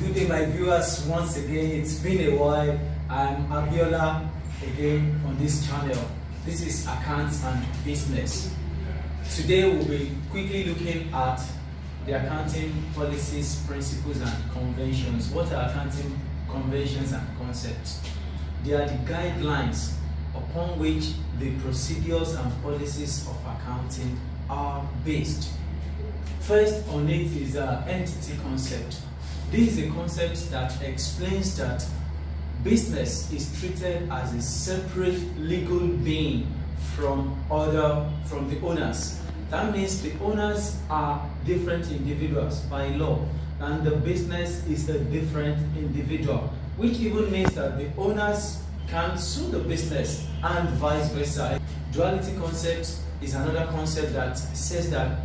Good day, my viewers. Once again, it's been a while. I'm Abiola again on this channel. This is Accounts and Business. Today, we'll be quickly looking at the accounting policies, principles, and conventions. What are accounting conventions and concepts? They are the guidelines upon which the procedures and policies of accounting are based. First on it is an entity concept. This is a concept that explains that business is treated as a separate legal being from the owners. That means the owners are different individuals by law, and the business is a different individual, which even means that the owners can sue the business and vice versa. Duality concept is another concept that says that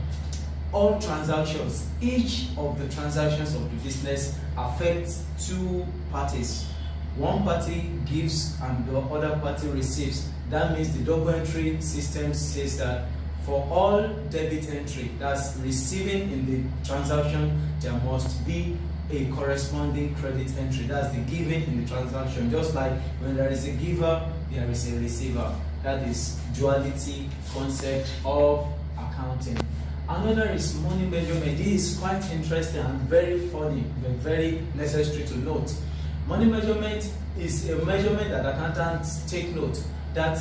all transactions, each of the transactions of the business affects two parties. One party gives and the other party receives. That means the double entry system says that for all debit entry, that's receiving in the transaction, there must be a corresponding credit entry. That's the giving in the transaction. Just like when there is a giver, there is a receiver. That is duality concept of accounting. Another is money measurement. This is quite interesting and very funny, but very necessary to note. Money measurement is a measurement that accountants take note that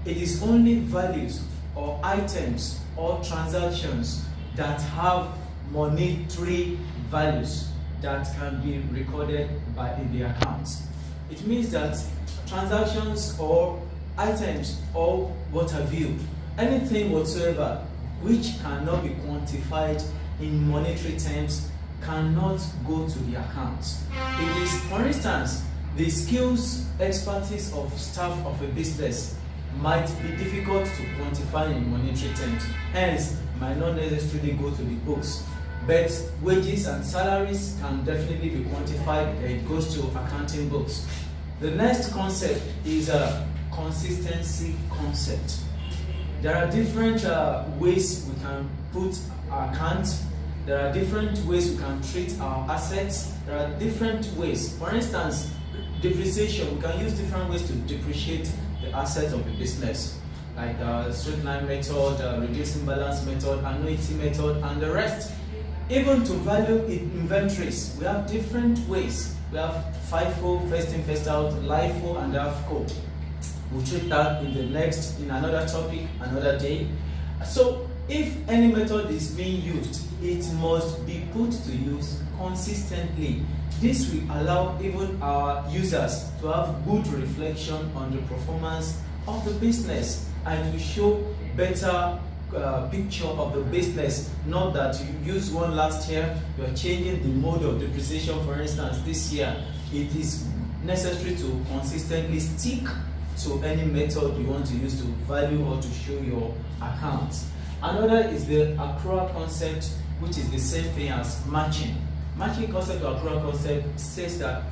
it is only values or items or transactions that have monetary values that can be recorded in the accounts. It means that transactions or items or what have you, anything whatsoever which cannot be quantified in monetary terms cannot go to the account. It is, for instance, the skills, expertise of staff of a business might be difficult to quantify in monetary terms, hence might not necessarily go to the books. But wages and salaries can definitely be quantified, it goes to accounting books. The next concept is a consistency concept. There are different ways we can put our accounts. There are different ways we can treat our assets. There are different ways. For instance, depreciation, we can use different ways to depreciate the assets of the business, like straight line method, reducing balance method, annuity method, and the rest. Even to value inventories, we have different ways. We have FIFO, first in, first out, LIFO, and AFCO. We'll treat that in another topic, another day. So, if any method is being used, it must be put to use consistently. This will allow even our users to have good reflection on the performance of the business and to show better picture of the business. Not that you use one last year, you are changing the mode of depreciation. For instance, this year, it is necessary to consistently stick to any method you want to use to value or to show your accounts. Another is the accrual concept, which is the same thing as matching. Matching concept or accrual concept says that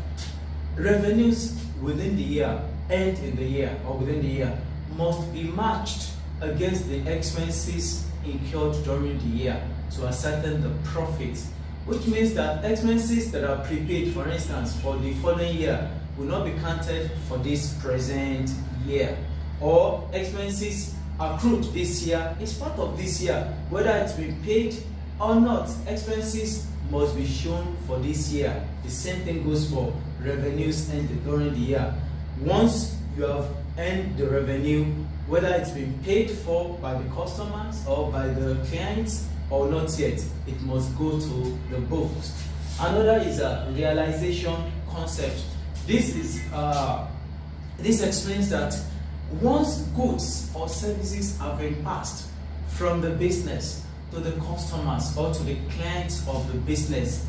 revenues within the year, earned in the year or within the year, must be matched against the expenses incurred during the year to ascertain the profit, which means that expenses that are prepaid, for instance, for the following year will not be counted for this present year, or expenses accrued this year is part of this year, whether it's been paid or not. Expenses must be shown for this year. The same thing goes for revenues earned during the year. Once you have earned the revenue, whether it's been paid for by the customers or by the clients or not yet, it must go to the books. Another is a realization concept. This explains that once goods or services have been passed from the business to the customers or to the clients of the business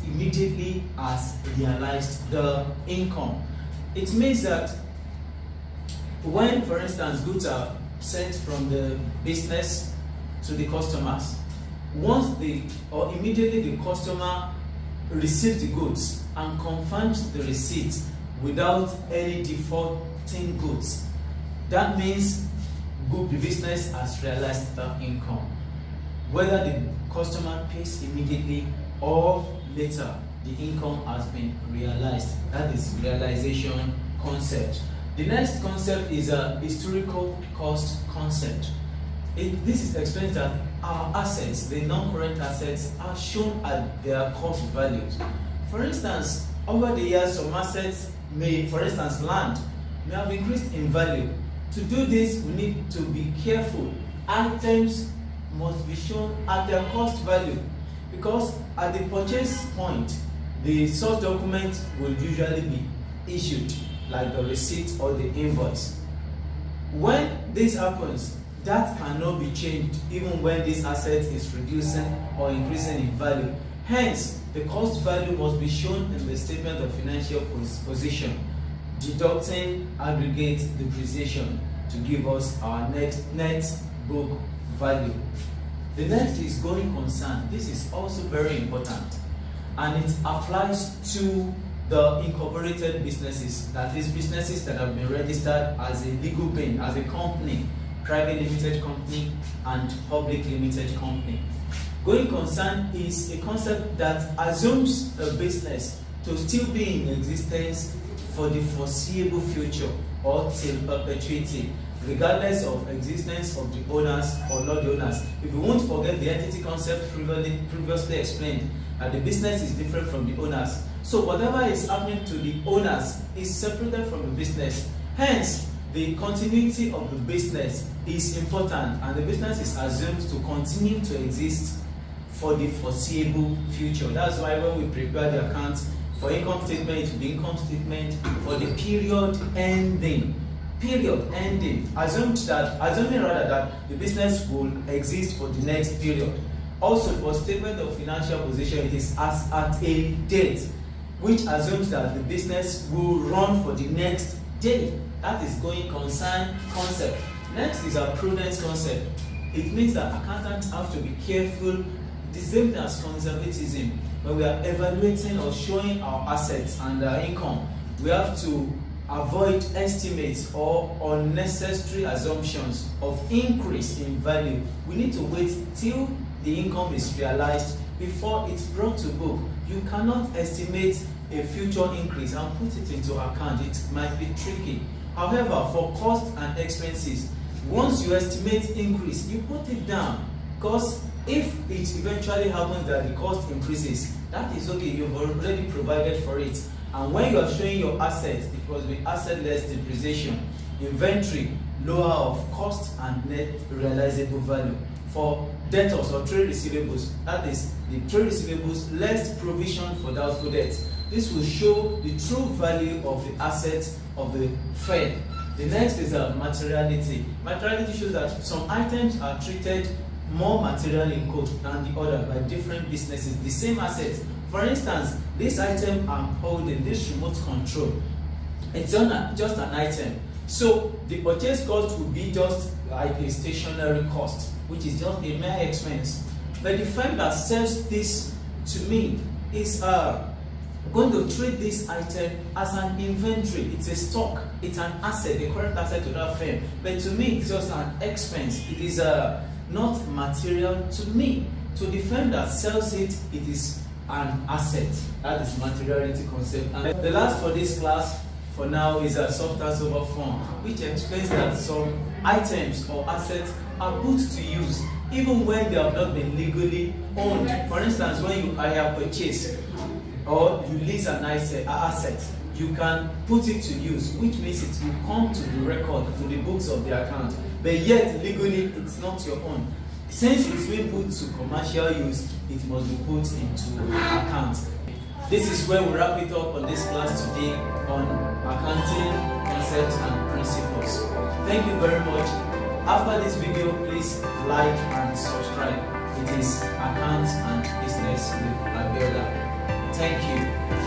immediately has realized the income. It means that when, for instance, goods are sent from the business to the customers, immediately the customer receives the goods and confirms the receipt without any defaulting goods, that means the business has realized the income. Whether the customer pays immediately or later, the income has been realized. That is realization concept. The next concept is a historical cost concept. This explains that our assets, the non-current assets, are shown at their cost values. For instance, over the years, some assets may, for instance, land, may have increased in value. To do this, we need to be careful. Items must be shown at their cost value, because at the purchase point, the source document will usually be issued, like the receipt or the invoice. When this happens, that cannot be changed even when this asset is reducing or increasing in value. Hence, the cost value must be shown in the statement of financial position, deducting aggregate depreciation to give us our net book value. The next is going concern. This is also very important, and it applies to the incorporated businesses, that is, businesses that have been registered as a legal being, as a company, private limited company and public limited company. Going concern is a concept that assumes a business to still be in existence for the foreseeable future or till perpetuity, regardless of existence of the owners or not the owners. If we won't forget the entity concept previously explained, that the business is different from the owners. So whatever is happening to the owners is separated from the business. Hence, the continuity of the business is important, and the business is assumed to continue to exist for the foreseeable future. That's why when we prepare the accounts for income statement, it will be income statement for the period ending. Assuming that the business will exist for the next period. Also, for statement of financial position, it is as at a date, which assumes that the business will run for the next day. That is going concern concept. Next is a prudence concept. It means that accountants have to be careful, the same thing as conservatism. When we are evaluating or showing our assets and our income, we have to avoid estimates or unnecessary assumptions of increase in value. We need to wait till the income is realized before it's brought to book. You cannot estimate a future increase and put it into account. It might be tricky. However, for costs and expenses, once you estimate increase, you put it down, because if it eventually happens that the cost increases, that is okay, you've already provided for it. And when you are showing your assets, it must be asset less depreciation, inventory, lower of cost and net realizable value. For debtors or trade receivables, that is the trade receivables less provision for doubtful debts. This will show the true value of the assets of the firm. The next is materiality. Materiality shows that some items are treated more material in quote than the other by different businesses. The same assets. For instance, this item I'm holding, this remote control, it's just an item. So the purchase cost will be just like a stationary cost, which is just a mere expense. But the firm that sells this to me is going to treat this item as an inventory. It's a stock, it's an asset, a current asset to that firm. But to me, it's just an expense. It is not material to me. To the firm that sells it, it is an asset. That is materiality concept. And the last for this class for now is a substance over form, which explains that some items or assets are put to use even when they have not been legally owned. For instance, when you hire purchase or you lease an asset, you can put it to use, which means it will come to the record, to the books of the account. But yet, legally, it's not your own. Since it's been put to commercial use, it must be put into account. This is where we wrap it up on this class today on accounting concepts and principles. Thank you very much. After this video, please like and subscribe. It is Accounts and Business with Abiola. Thank you.